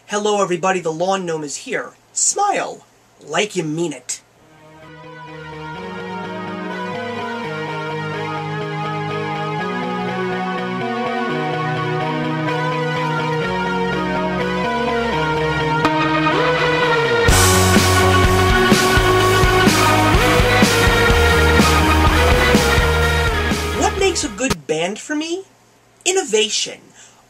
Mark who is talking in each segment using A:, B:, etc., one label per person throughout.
A: Hello everybody, the Lawn Gnome is here. Smile, like you mean it. What makes a good band for me? Innovation.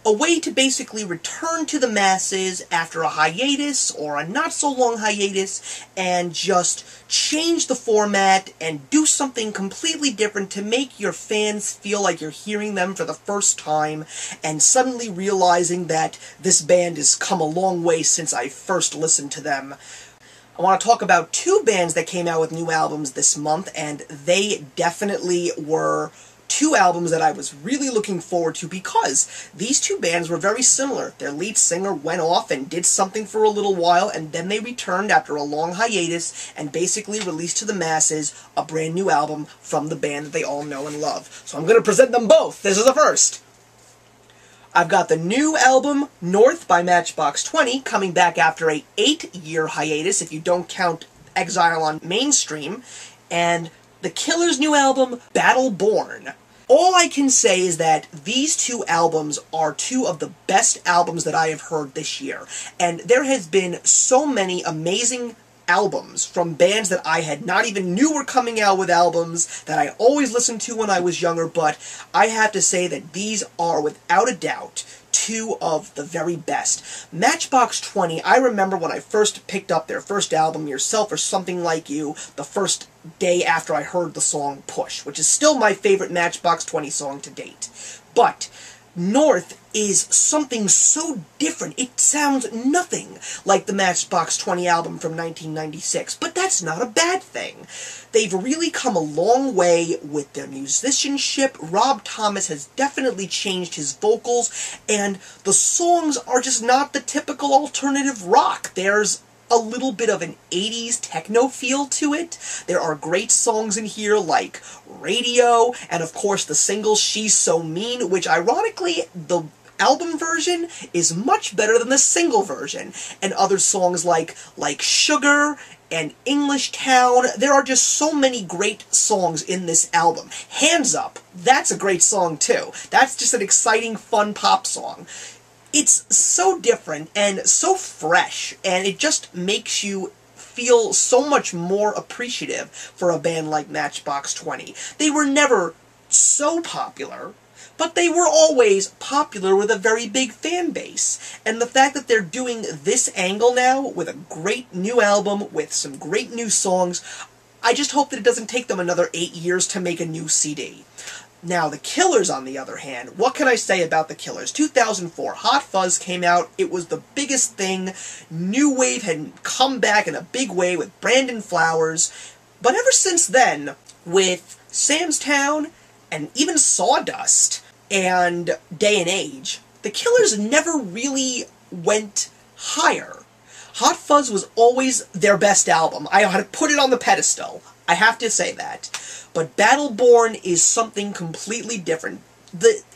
A: A way to basically return to the masses after a hiatus or a not-so-long hiatus and just change the format and do something completely different to make your fans feel like you're hearing them for the first time and suddenly realizing that this band has come a long way since I first listened to them. I want to talk about two bands that came out with new albums this month, and they definitely were two albums that I was really looking forward to because these two bands were very similar. Their lead singer went off and did something for a little while, and then they returned after a long hiatus and basically released to the masses a brand new album from the band that they all know and love. So I'm going to present them both. This is the first. I've got the new album, North by Matchbox 20, coming back after a 8-year hiatus, if you don't count Exile on Mainstream, and The Killer's new album, Battleborn. All I can say is that these two albums are two of the best albums that I have heard this year, and there has been so many amazing albums from bands that I had not even knew were coming out with albums that I always listened to when I was younger, but I have to say that these are, without a doubt, two of the very best. Matchbox 20, I remember when I first picked up their first album, Yourself or Something Like You, the first day after I heard the song Push, which is still my favorite Matchbox 20 song to date. But North is something so different. It sounds nothing like the Matchbox 20 album from 1996, but that's not a bad thing. They've really come a long way with their musicianship. Rob Thomas has definitely changed his vocals, and the songs are just not the typical alternative rock. There's a little bit of an 80s techno feel to it. There are great songs in here like Radio, and of course the single She's So Mean, which ironically, the album version is much better than the single version, and other songs like Sugar and English Town. There are just so many great songs in this album. Hands Up, that's a great song too. That's just an exciting, fun pop song. It's so different and so fresh, and it just makes you feel so much more appreciative for a band like Matchbox 20. They were never so popular, but they were always popular with a very big fan base. And the fact that they're doing this angle now with a great new album, with some great new songs, I just hope that it doesn't take them another 8 years to make a new CD. Now, The Killers, on the other hand, what can I say about The Killers? 2004, Hot Fuzz came out, it was the biggest thing, New Wave had come back in a big way with Brandon Flowers, but ever since then, with Sam's Town, and even Sawdust, and Day and Age, The Killers never really went higher. Hot Fuzz was always their best album. I had to put it on the pedestal. I have to say that. But Battleborn is something completely different.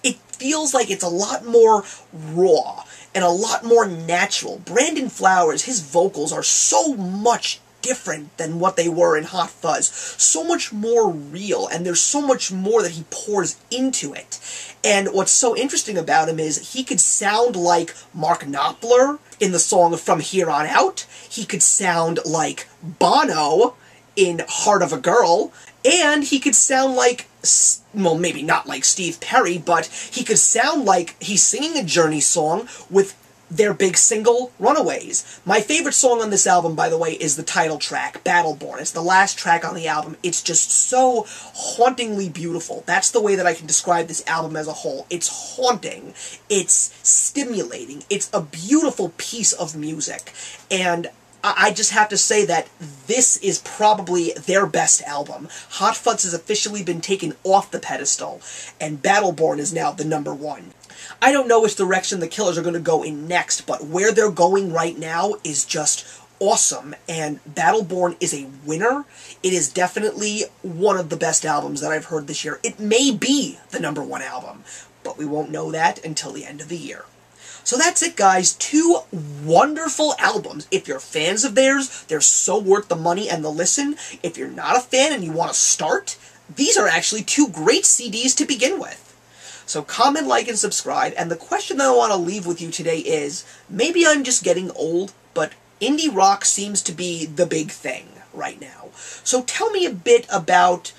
A: It feels like it's a lot more raw and a lot more natural. Brandon Flowers, his vocals are so much different than what they were in Hot Fuzz. So much more real, and there's so much more that he pours into it. And what's so interesting about him is he could sound like Mark Knopfler in the song From Here On Out. He could sound like Bono in Heart of a Girl, and he could sound like, well, maybe not like Steve Perry, but he could sound like he's singing a Journey song with their big single, Runaways. My favorite song on this album, by the way, is the title track, Battleborn. It's the last track on the album. It's just so hauntingly beautiful. That's the way that I can describe this album as a whole. It's haunting. It's stimulating. It's a beautiful piece of music. And I just have to say that this is probably their best album. Hot Fuzz has officially been taken off the pedestal, and Battleborn is now the #1. I don't know which direction the Killers are going to go in next, but where they're going right now is just awesome, and Battleborn is a winner. It is definitely one of the best albums that I've heard this year. It may be the #1 album, but we won't know that until the end of the year. So that's it, guys. 2 wonderful albums. If you're fans of theirs, they're so worth the money and the listen. If you're not a fan and you want to start, these are actually 2 great CDs to begin with. So comment, like, and subscribe. And the question that I want to leave with you today is, maybe I'm just getting old, but indie rock seems to be the big thing right now. So tell me a bit about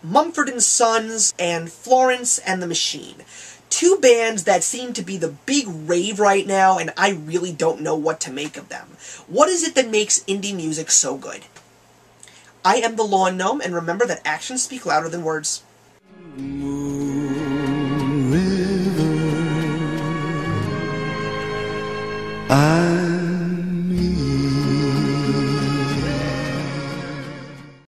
A: Mumford & Sons and Florence and the Machine. 2 bands that seem to be the big rave right now, and I really don't know what to make of them. What is it that makes indie music so good? I am the Lawn Gnome, and remember that actions speak louder than words.